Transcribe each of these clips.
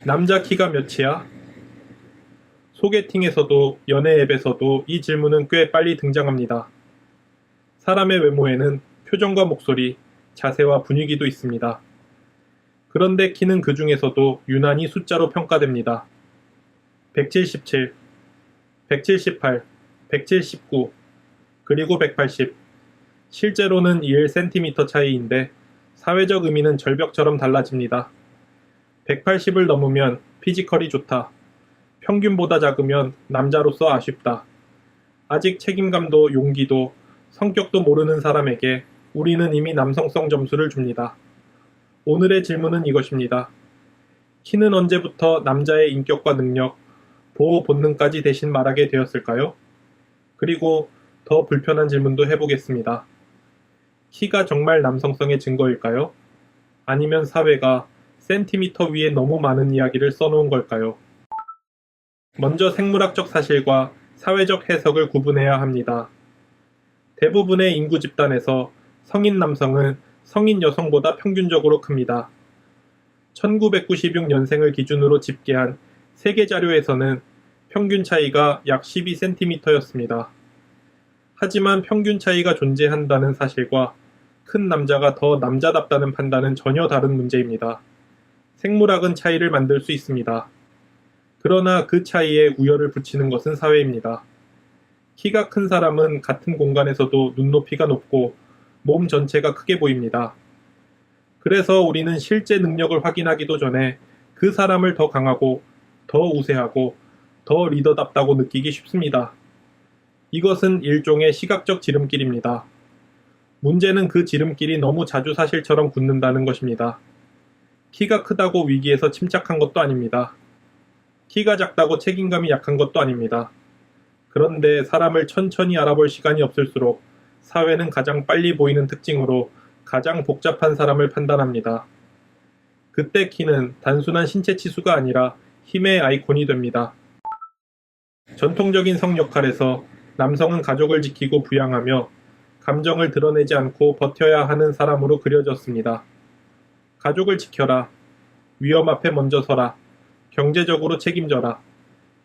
남자 키가 몇이야? 소개팅에서도 연애 앱에서도 이 질문은 꽤 빨리 등장합니다. 사람의 외모에는 표정과 목소리, 자세와 분위기도 있습니다. 그런데 키는 그 중에서도 유난히 숫자로 평가됩니다. 177, 178, 179, 그리고 180. 실제로는 1cm 차이인데 사회적 의미는 절벽처럼 달라집니다. 180을 넘으면 피지컬이 좋다. 평균보다 작으면 남자로서 아쉽다. 아직 책임감도 용기도 성격도 모르는 사람에게 우리는 이미 남성성 점수를 줍니다. 오늘의 질문은 이것입니다. 키는 언제부터 남자의 인격과 능력, 보호 본능까지 대신 말하게 되었을까요? 그리고 더 불편한 질문도 해보겠습니다. 키가 정말 남성성의 증거일까요? 아니면 사회가 센티미터 위에 너무 많은 이야기를 써놓은 걸까요? 먼저 생물학적 사실과 사회적 해석을 구분해야 합니다. 대부분의 인구 집단에서 성인 남성은 성인 여성보다 평균적으로 큽니다. 1996년생을 기준으로 집계한 세계 자료에서는 평균 차이가 약 12cm였습니다. 하지만 평균 차이가 존재한다는 사실과 큰 남자가 더 남자답다는 판단은 전혀 다른 문제입니다. 생물학은 차이를 만들 수 있습니다. 그러나 그 차이에 우열을 붙이는 것은 사회입니다. 키가 큰 사람은 같은 공간에서도 눈높이가 높고 몸 전체가 크게 보입니다. 그래서 우리는 실제 능력을 확인하기도 전에 그 사람을 더 강하고 더 우세하고 더 리더답다고 느끼기 쉽습니다. 이것은 일종의 시각적 지름길입니다. 문제는 그 지름길이 너무 자주 사실처럼 굳는다는 것입니다. 키가 크다고 위기에서 침착한 것도 아닙니다. 키가 작다고 책임감이 약한 것도 아닙니다. 그런데 사람을 천천히 알아볼 시간이 없을수록 사회는 가장 빨리 보이는 특징으로 가장 복잡한 사람을 판단합니다. 그때 키는 단순한 신체 치수가 아니라 힘의 아이콘이 됩니다. 전통적인 성 역할에서 남성은 가족을 지키고 부양하며 감정을 드러내지 않고 버텨야 하는 사람으로 그려졌습니다. 가족을 지켜라. 위험 앞에 먼저 서라. 경제적으로 책임져라.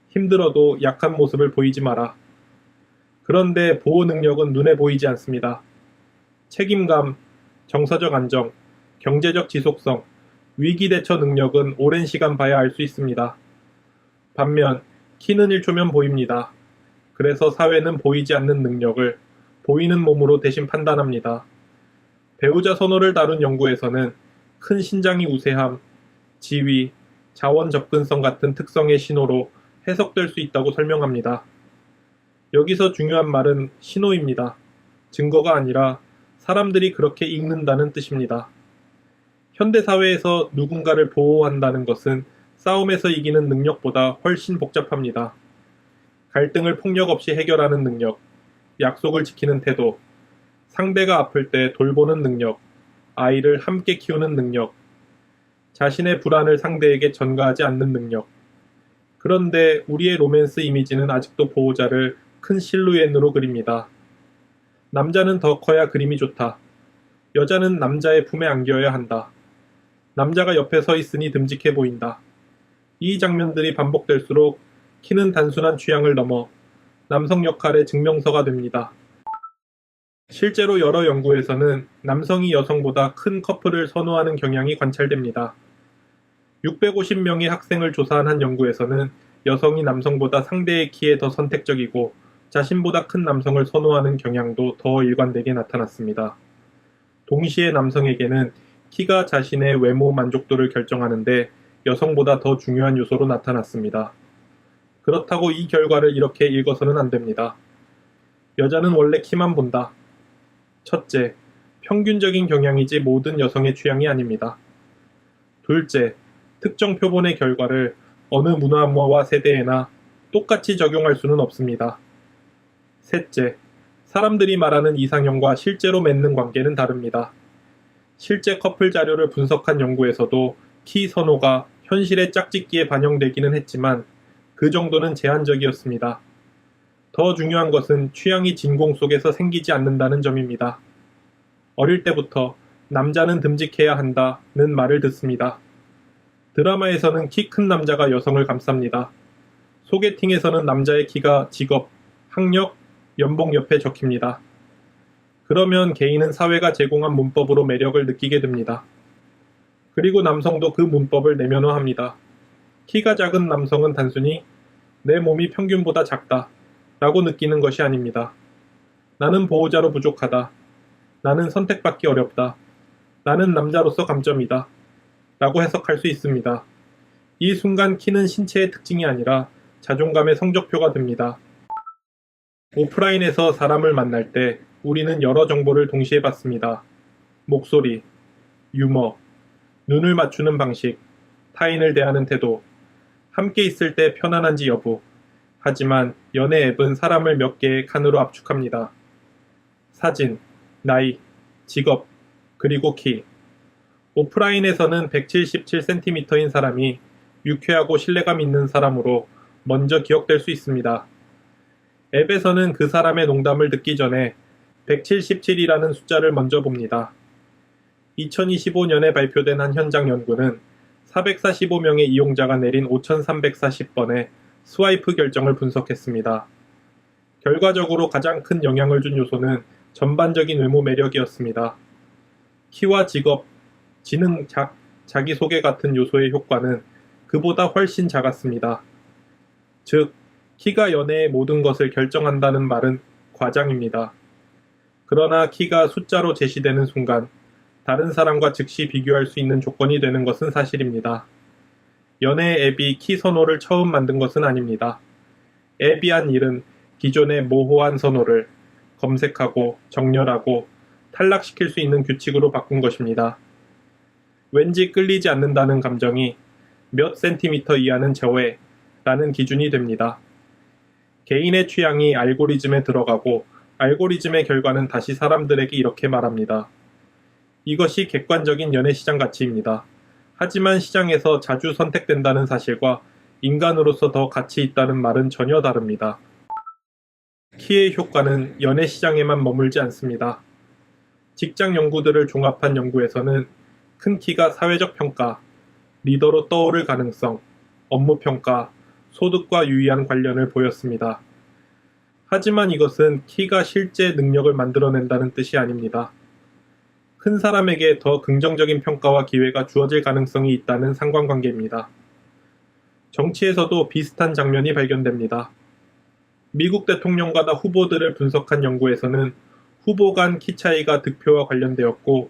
힘들어도 약한 모습을 보이지 마라. 그런데 보호 능력은 눈에 보이지 않습니다. 책임감, 정서적 안정, 경제적 지속성, 위기 대처 능력은 오랜 시간 봐야 알 수 있습니다. 반면 키는 1초면 보입니다. 그래서 사회는 보이지 않는 능력을 보이는 몸으로 대신 판단합니다. 배우자 선호를 다룬 연구에서는 큰 신장이 우세함, 지위, 자원 접근성 같은 특성의 신호로 해석될 수 있다고 설명합니다. 여기서 중요한 말은 신호입니다. 증거가 아니라 사람들이 그렇게 읽는다는 뜻입니다. 현대사회에서 누군가를 보호한다는 것은 싸움에서 이기는 능력보다 훨씬 복잡합니다. 갈등을 폭력 없이 해결하는 능력, 약속을 지키는 태도, 상대가 아플 때 돌보는 능력, 아이를 함께 키우는 능력, 자신의 불안을 상대에게 전가하지 않는 능력. 그런데 우리의 로맨스 이미지는 아직도 보호자를 큰 실루엣으로 그립니다. 남자는 더 커야 그림이 좋다. 여자는 남자의 품에 안겨야 한다. 남자가 옆에 서 있으니 듬직해 보인다. 이 장면들이 반복될수록 키는 단순한 취향을 넘어 남성 역할의 증명서가 됩니다. 실제로 여러 연구에서는 남성이 여성보다 큰 커플을 선호하는 경향이 관찰됩니다. 650명의 학생을 조사한 한 연구에서는 여성이 남성보다 상대의 키에 더 선택적이고 자신보다 큰 남성을 선호하는 경향도 더 일관되게 나타났습니다. 동시에 남성에게는 키가 자신의 외모 만족도를 결정하는데 여성보다 더 중요한 요소로 나타났습니다. 그렇다고 이 결과를 이렇게 읽어서는 안 됩니다. 여자는 원래 키만 본다. 첫째, 평균적인 경향이지 모든 여성의 취향이 아닙니다. 둘째, 특정 표본의 결과를 어느 문화와 세대에나 똑같이 적용할 수는 없습니다. 셋째, 사람들이 말하는 이상형과 실제로 맺는 관계는 다릅니다. 실제 커플 자료를 분석한 연구에서도 키 선호가 현실의 짝짓기에 반영되기는 했지만 그 정도는 제한적이었습니다. 더 중요한 것은 취향이 진공 속에서 생기지 않는다는 점입니다. 어릴 때부터 남자는 듬직해야 한다는 말을 듣습니다. 드라마에서는 키 큰 남자가 여성을 감쌉니다. 소개팅에서는 남자의 키가 직업, 학력, 연봉 옆에 적힙니다. 그러면 개인은 사회가 제공한 문법으로 매력을 느끼게 됩니다. 그리고 남성도 그 문법을 내면화합니다. 키가 작은 남성은 단순히 내 몸이 평균보다 작다 라고 느끼는 것이 아닙니다. 나는 보호자로 부족하다. 나는 선택받기 어렵다. 나는 남자로서 감점이다. 라고 해석할 수 있습니다. 이 순간 키는 신체의 특징이 아니라 자존감의 성적표가 됩니다. 오프라인에서 사람을 만날 때 우리는 여러 정보를 동시에 받습니다. 목소리, 유머, 눈을 맞추는 방식, 타인을 대하는 태도, 함께 있을 때 편안한지 여부. 하지만 연애 앱은 사람을 몇 개의 칸으로 압축합니다. 사진, 나이, 직업, 그리고 키. 오프라인에서는 177cm인 사람이 유쾌하고 신뢰감 있는 사람으로 먼저 기억될 수 있습니다. 앱에서는 그 사람의 농담을 듣기 전에 177이라는 숫자를 먼저 봅니다. 2025년에 발표된 한 현장 연구는 445명의 이용자가 내린 5,340번의 스와이프 결정을 분석했습니다. 결과적으로 가장 큰 영향을 준 요소는 전반적인 외모 매력이었습니다. 키와 직업, 지능, 자기소개 같은 요소의 효과는 그보다 훨씬 작았습니다. 즉, 키가 연애의 모든 것을 결정한다는 말은 과장입니다. 그러나 키가 숫자로 제시되는 순간 다른 사람과 즉시 비교할 수 있는 조건이 되는 것은 사실입니다. 연애 앱이 키 선호를 처음 만든 것은 아닙니다. 앱이 한 일은 기존의 모호한 선호를 검색하고 정렬하고 탈락시킬 수 있는 규칙으로 바꾼 것입니다. 왠지 끌리지 않는다는 감정이 몇 센티미터 이하는 제외라는 기준이 됩니다. 개인의 취향이 알고리즘에 들어가고 알고리즘의 결과는 다시 사람들에게 이렇게 말합니다. 이것이 객관적인 연애시장 가치입니다. 하지만 시장에서 자주 선택된다는 사실과 인간으로서 더 가치 있다는 말은 전혀 다릅니다. 키의 효과는 연애시장에만 머물지 않습니다. 직장 연구들을 종합한 연구에서는 큰 키가 사회적 평가, 리더로 떠오를 가능성, 업무 평가, 소득과 유의한 관련을 보였습니다. 하지만 이것은 키가 실제 능력을 만들어낸다는 뜻이 아닙니다. 큰 사람에게 더 긍정적인 평가와 기회가 주어질 가능성이 있다는 상관관계입니다. 정치에서도 비슷한 장면이 발견됩니다. 미국 대통령과다 후보들을 분석한 연구에서는 후보 간 키 차이가 득표와 관련되었고,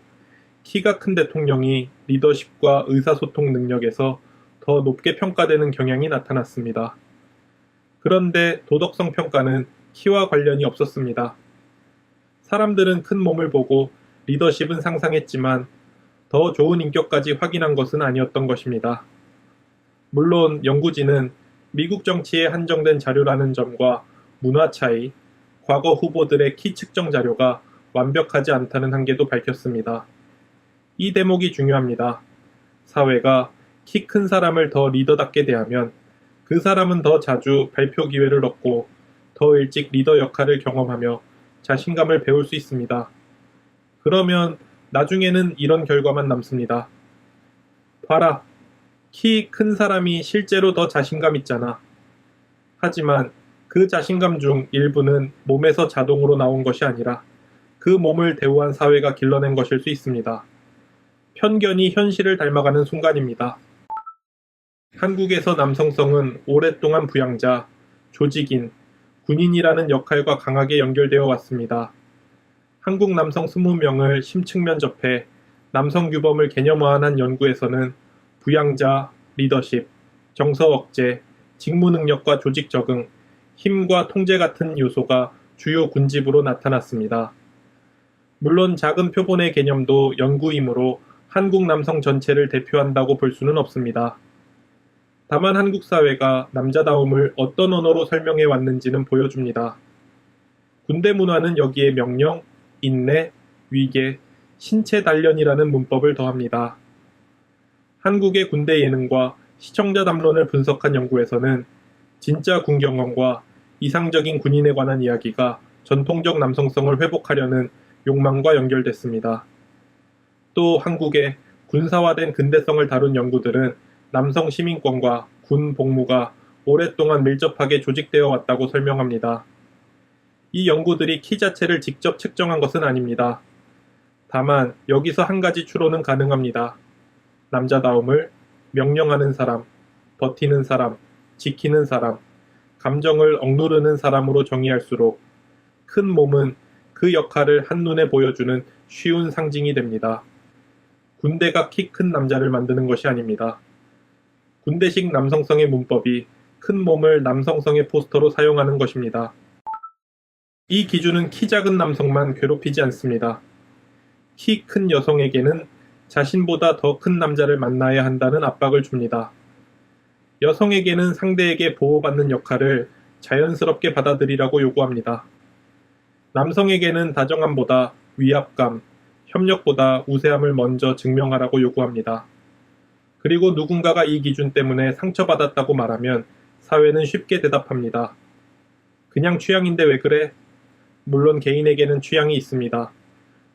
키가 큰 대통령이 리더십과 의사소통 능력에서 더 높게 평가되는 경향이 나타났습니다. 그런데 도덕성 평가는 키와 관련이 없었습니다. 사람들은 큰 몸을 보고 리더십은 상상했지만 더 좋은 인격까지 확인한 것은 아니었던 것입니다. 물론 연구진은 미국 정치에 한정된 자료라는 점과 문화 차이, 과거 후보들의 키 측정 자료가 완벽하지 않다는 한계도 밝혔습니다. 이 대목이 중요합니다. 사회가 키 큰 사람을 더 리더답게 대하면 그 사람은 더 자주 발표 기회를 얻고 더 일찍 리더 역할을 경험하며 자신감을 배울 수 있습니다. 그러면 나중에는 이런 결과만 남습니다. 봐라, 키 큰 사람이 실제로 더 자신감 있잖아. 하지만 그 자신감 중 일부는 몸에서 자동으로 나온 것이 아니라 그 몸을 대우한 사회가 길러낸 것일 수 있습니다. 편견이 현실을 닮아가는 순간입니다. 한국에서 남성성은 오랫동안 부양자, 조직인, 군인이라는 역할과 강하게 연결되어 왔습니다. 한국 남성 20명을 심층 면접해 남성 규범을 개념화한 한 연구에서는 부양자, 리더십, 정서 억제, 직무 능력과 조직 적응, 힘과 통제 같은 요소가 주요 군집으로 나타났습니다. 물론 작은 표본의 개념도 연구이므로 한국 남성 전체를 대표한다고 볼 수는 없습니다. 다만 한국 사회가 남자다움을 어떤 언어로 설명해 왔는지는 보여줍니다. 군대 문화는 여기에 명령, 인내, 위계, 신체 단련이라는 문법을 더합니다. 한국의 군대 예능과 시청자 담론을 분석한 연구에서는 진짜 군 경험과 이상적인 군인에 관한 이야기가 전통적 남성성을 회복하려는 욕망과 연결됐습니다. 또 한국의 군사화된 근대성을 다룬 연구들은 남성 시민권과 군 복무가 오랫동안 밀접하게 조직되어 왔다고 설명합니다. 이 연구들이 키 자체를 직접 측정한 것은 아닙니다. 다만 여기서 한 가지 추론은 가능합니다. 남자다움을 명령하는 사람, 버티는 사람, 지키는 사람, 감정을 억누르는 사람으로 정의할수록 큰 몸은 그 역할을 한눈에 보여주는 쉬운 상징이 됩니다. 군대가 키 큰 남자를 만드는 것이 아닙니다. 군대식 남성성의 문법이 큰 몸을 남성성의 포스터로 사용하는 것입니다. 이 기준은 키 작은 남성만 괴롭히지 않습니다. 키 큰 여성에게는 자신보다 더 큰 남자를 만나야 한다는 압박을 줍니다. 여성에게는 상대에게 보호받는 역할을 자연스럽게 받아들이라고 요구합니다. 남성에게는 다정함보다 위압감, 협력보다 우세함을 먼저 증명하라고 요구합니다. 그리고 누군가가 이 기준 때문에 상처받았다고 말하면 사회는 쉽게 대답합니다. 그냥 취향인데 왜 그래? 물론 개인에게는 취향이 있습니다.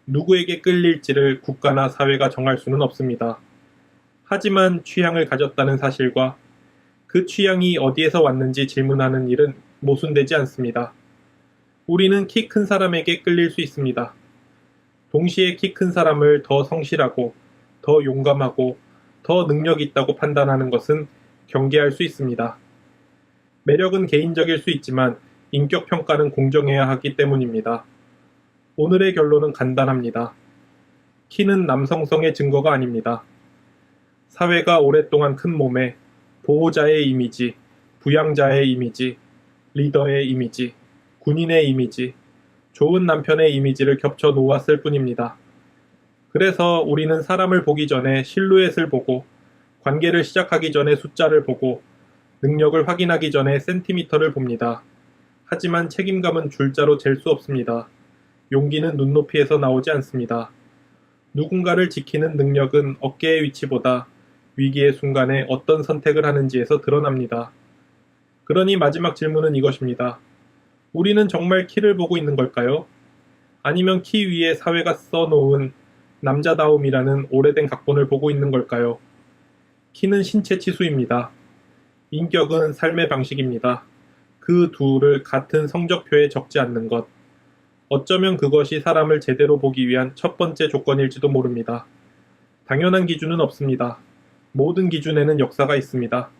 누구에게 끌릴지를 국가나 사회가 정할 수는 없습니다. 하지만 취향을 가졌다는 사실과 그 취향이 어디에서 왔는지 질문하는 일은 모순되지 않습니다. 우리는 키 큰 사람에게 끌릴 수 있습니다. 동시에 키 큰 사람을 더 성실하고, 더 용감하고, 더 능력 있다고 판단하는 것은 경계할 수 있습니다. 매력은 개인적일 수 있지만 인격 평가는 공정해야 하기 때문입니다. 오늘의 결론은 간단합니다. 키는 남성성의 증거가 아닙니다. 사회가 오랫동안 큰 몸에 보호자의 이미지, 부양자의 이미지, 리더의 이미지, 군인의 이미지, 좋은 남편의 이미지를 겹쳐 놓았을 뿐입니다. 그래서 우리는 사람을 보기 전에 실루엣을 보고, 관계를 시작하기 전에 숫자를 보고, 능력을 확인하기 전에 센티미터를 봅니다. 하지만 책임감은 줄자로 잴 수 없습니다. 용기는 눈높이에서 나오지 않습니다. 누군가를 지키는 능력은 어깨의 위치보다 위기의 순간에 어떤 선택을 하는지에서 드러납니다. 그러니 마지막 질문은 이것입니다. 우리는 정말 키를 보고 있는 걸까요? 아니면 키 위에 사회가 써놓은 남자다움이라는 오래된 각본을 보고 있는 걸까요? 키는 신체 치수입니다. 인격은 삶의 방식입니다. 그 둘을 같은 성적표에 적지 않는 것. 어쩌면 그것이 사람을 제대로 보기 위한 첫 번째 조건일지도 모릅니다. 당연한 기준은 없습니다. 모든 기준에는 역사가 있습니다.